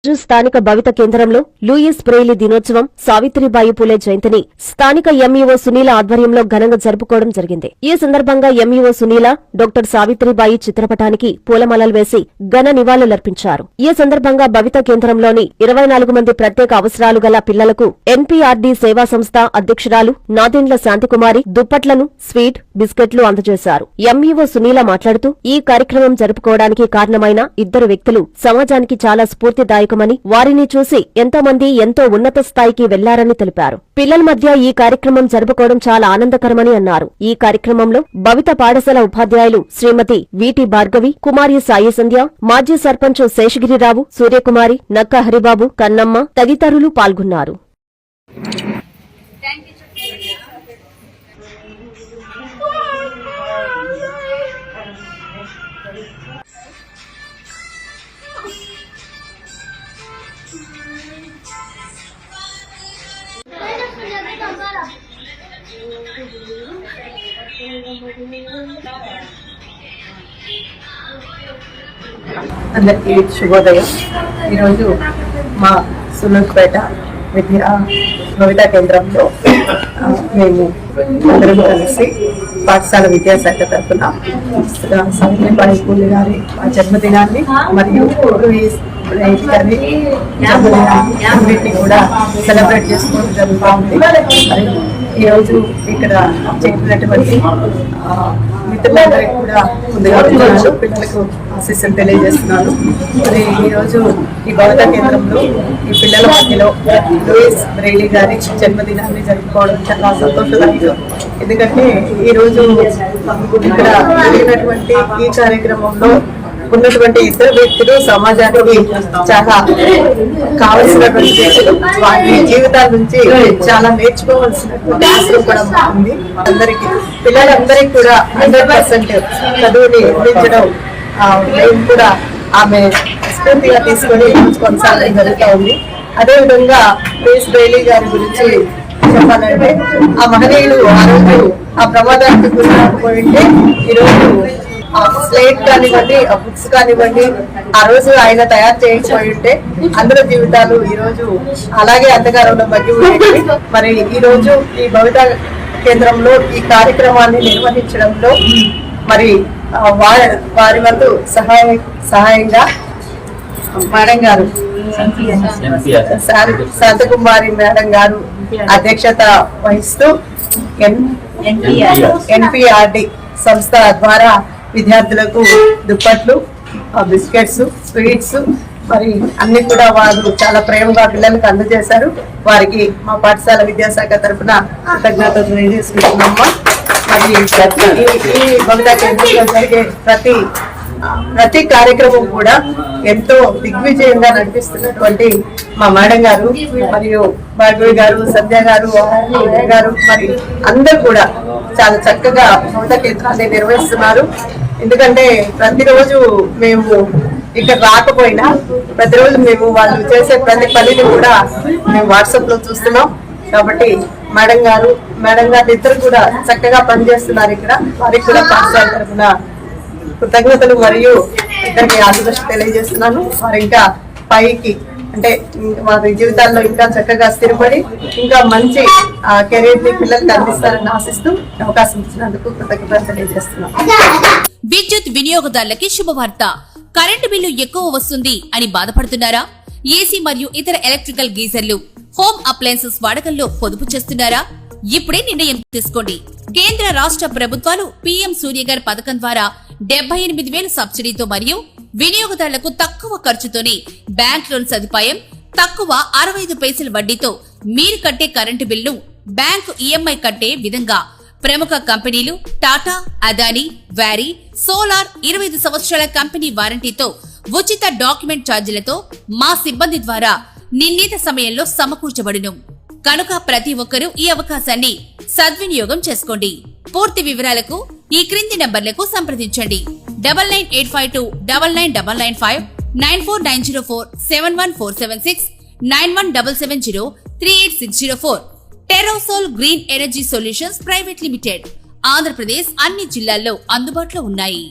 స్థానిక భవిత కేంద్రంలో Louis Braille దినోత్సవం, సావిత్రిబాయి పూలే జయంతిని స్థానిక ఎంఈఓ సునీల ఆధ్వర్యంలో ఘనంగా జరుపుకోవడం జరిగింది. ఈ సందర్భంగా ఎంఈఓ సునీల డాక్టర్ సావిత్రిబాయి చిత్రపటానికి పూలమాలలు వేసి ఘన నివాళులర్పించారు. ఈ సందర్భంగా భవిత కేంద్రంలోని 24 మంది ప్రత్యేక అవసరాలు గల పిల్లలకు ఎన్పీఆర్డీ సేవా సంస్థ అధ్యక్షురాలు నాదెండ్ల శాంతికుమారి దుప్పట్లను, స్వీట్, బిస్కెట్లు అందజేశారు. ఎంఈఓ సునీల మాట్లాడుతూ ఈ కార్యక్రమం జరుపుకోవడానికి కారణమైన ఇద్దరు వ్యక్తులు సమాజానికి చాలా స్ఫూర్తిదాయకమని, వారిని చూసి ఎంతో మంది ఎంతో ఉన్నత స్థాయికి వెళ్లారని తెలిపారు. పిల్లల మధ్య ఈ కార్యక్రమం జరుపుకోవడం చాలా ఆనందకరమని అన్నారు. ఈ కార్యక్రమంలో భవిత పాఠశాల ఉపాధ్యాయులు శ్రీమతి వీటి భార్గవి, కుమారి సాయి సంధ్య, మాజీ సర్పంచ్ శేషగిరిరావు, సూర్యకుమారి, నక్క హరిబాబు, కన్నమ్మ తదితరులు పాల్గొన్నారు. అందరికీ శుభోదయం. ఈరోజు మా సునూర్పేట భవిత కేంద్రంలో మేము అందరం కలిసి పాఠశాల విద్యాశాఖ తరఫున సావిత్రిబాయి పూలే గారి జన్మదినాన్ని మరియు లూయిస్ బ్రెయిలీ గారి జన్మదినాన్ని అన్నింటినీ కూడా సెలబ్రేట్ చేసుకోవడం జరుగుతూ ఉంది. మరి ఈరోజు ఇక్కడ చెప్పినటువంటి మిత్రులందరికీ కూడా ముందుగా పిల్లలకు ఆశీస్సులు తెలియజేస్తున్నాను. మరి ఈరోజు ఈ భవిత కేంద్రంలో ఈ పిల్లల మధ్యలో లూయిస్ బ్రెయిలీ గారి జన్మదినాన్ని జరుపుకోవడం చాలా సంతోషదాయకం. ఎందుకంటే ఈరోజు ఇక్కడ జరిగినటువంటి ఈ కార్యక్రమంలో ఉన్నటువంటి ఇద్దరు వ్యక్తులు సమాజానికి చాలా కావలసినటువంటి వ్యక్తులు, వారి జీవితాల నుంచి చాలా నేర్చుకోవాల్సినటువంటి అవసరం కూడా ఉంది. అందరికీ పిల్లలందరికీ కూడా 100% చదువుని అందించడం మేము కూడా ఆమె స్ఫూర్తిగా తీసుకొని కొనసాగడం జరుగుతూ ఉంది. అదేవిధంగా లూయిస్ బ్రెయిలీ గారి గురించి చెప్పాలంటే ఆ మహనీయుడు ఆ రోజు ఆ ప్రమాదానికి గురి కాకపోయింటే ఈరోజు స్లేట్ కానివ్వండి, బుక్స్ కానివ్వండి, ఆ రోజు ఆయన తయారు చేయకపోయి ఉంటే అందరి జీవితాలు ఈ రోజు అలాగే అంధకారంలో మగ్గి ఉండేవి. మరి ఈ రోజు ఈ భవిత కేంద్రంలో ఈ కార్యక్రమాన్ని నిర్వహించడంలో మరి వారి వంతు సహాయంగా మేడం గారు శాంతకుమారి మేడం గారు అధ్యక్షత వహిస్తూ ఎన్పీఆర్డీ సంస్థ ద్వారా విద్యార్థులకు దుప్పట్లు, బిస్కెట్స్, స్వీట్స్ మరి అన్ని కూడా వారు చాలా ప్రేమగా పిల్లలకు అందజేశారు. వారికి మా పాఠశాల విద్యాశాఖ తరఫున కృతజ్ఞతలు తెలియజేసుకుంటున్నామా. మరి ఈ భవిత కేంద్రంలో జరిగే ప్రతి కార్యక్రమం కూడా ఎంతో దిగ్విజయంగా నడిపిస్తున్నటువంటి మా మేడం గారు మరియు భార్గవి గారు, సంధ్య గారు, గారు మరి అందరూ కూడా చాలా చక్కగా భవిత కేంద్రాన్ని నిర్వహిస్తున్నారు. ఎందుకంటే ప్రతిరోజు మేము ఇక్కడ రాకపోయినా ప్రతిరోజు మేము వాళ్ళు చేసే ప్రతి పనిని కూడా మేము వాట్సాప్ లో చూస్తున్నాం. కాబట్టి మేడం గారు ఇద్దరు కూడా చక్కగా పనిచేస్తున్నారు. ఇక్కడ వారికి కూడా పాఠశాల తరఫున కృతజ్ఞతలు మరియు ఇద్దరికి ఆశీర్వాదం తెలియజేస్తున్నాను. వారు ఇంకా పైకి అంటే వారి జీవితాల్లో ఇంకా చక్కగా స్థిరపడి ఇంకా మంచి కెరీర్ ని పిల్లలకు అందిస్తారని ఆశిస్తూ అవకాశం ఇచ్చినందుకు కృతజ్ఞతలు తెలియజేస్తున్నాను. విద్యుత్ వినియోగదారులకి శుభవార్త. కరెంటు బిల్లు ఎక్కువ వస్తుంది అని బాధపడుతున్నారా? ఏసీ మరియు ఇతర ఎలక్ట్రికల్ గీజర్లు, హోమ్ అప్లయన్సెస్ వాడకంలో పొదుపు చేస్తున్నారా? ఇప్పుడే నిర్ణయం తీసుకోండి. కేంద్ర రాష్ట్ర ప్రభుత్వాలు పీఎం సూర్యగర్ పథకం ద్వారా 78,000 సబ్సిడీతో మరియు వినియోగదారులకు తక్కువ ఖర్చుతోనే బ్యాంక్ లోన్ సదుపాయం, తక్కువ 65 పైసల వడ్డీతో మీరు కట్టే కరెంటు బిల్లు బ్యాంకు ఈఎంఐ కట్టే విధంగా ప్రముఖ కంపెనీలు టాటా, అదానీ, వ్యారీ, సోలార్ 25 సంవత్సరాల కంపెనీ వారంటీతో ఉచిత డాక్యుమెంట్ ఛార్జీలతో మా సిబ్బంది ద్వారా నిర్ణీత సమయంలో సమకూర్చబడును. కనుక ప్రతి ఒక్కరూ ఈ అవకాశాన్ని సద్వినియోగం చేసుకోండి. పూర్తి వివరాలకు ఈ క్రింది నంబర్లకు సంప్రదించండి. 9985299995, 94904 71476, 9177038604. Terosol green energy solutions private limited. Andhra Pradesh అన్ని జిల్లాల్లో అందుబాటులో ఉన్నాయి.